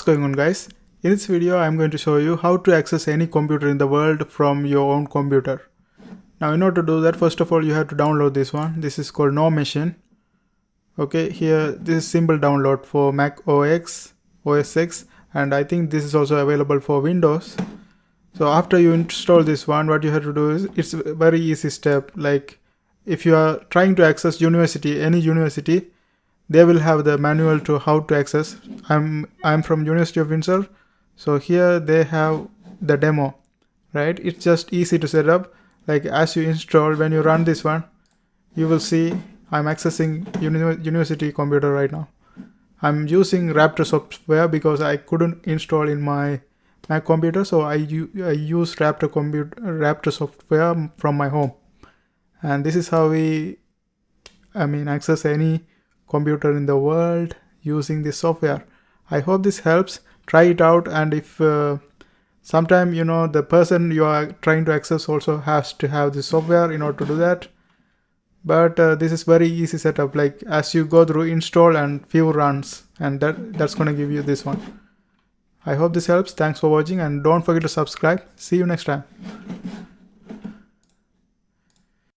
What's going on, guys? In this video I'm going to show you how to access any computer in the world from your own computer. Now in order to do that, first of all you have to download this one. This is called Gnomachine. Okay, here this is simple download for Mac OS X, and I think this is also available for Windows. So after you install this one, what you have to do is, it's a very easy step. Like if you are trying to access any university, they will have the manual to how to access. I'm from University of Windsor, so here they have the demo, right? It's just easy to set up. Like as you install, when you run this one, you will see I'm accessing university computer right now. I'm using Raptor software because I couldn't install in my Mac computer, so I use Raptor software from my home, and this is how we access any computer in the world using this software. I hope this helps. Try it out, and if sometime the person you are trying to access also has to have this software in order to do that. But this is very easy setup. Like as you go through install and few runs, and that's gonna give you this one. I hope this helps. Thanks for watching, and don't forget to subscribe. See you next time.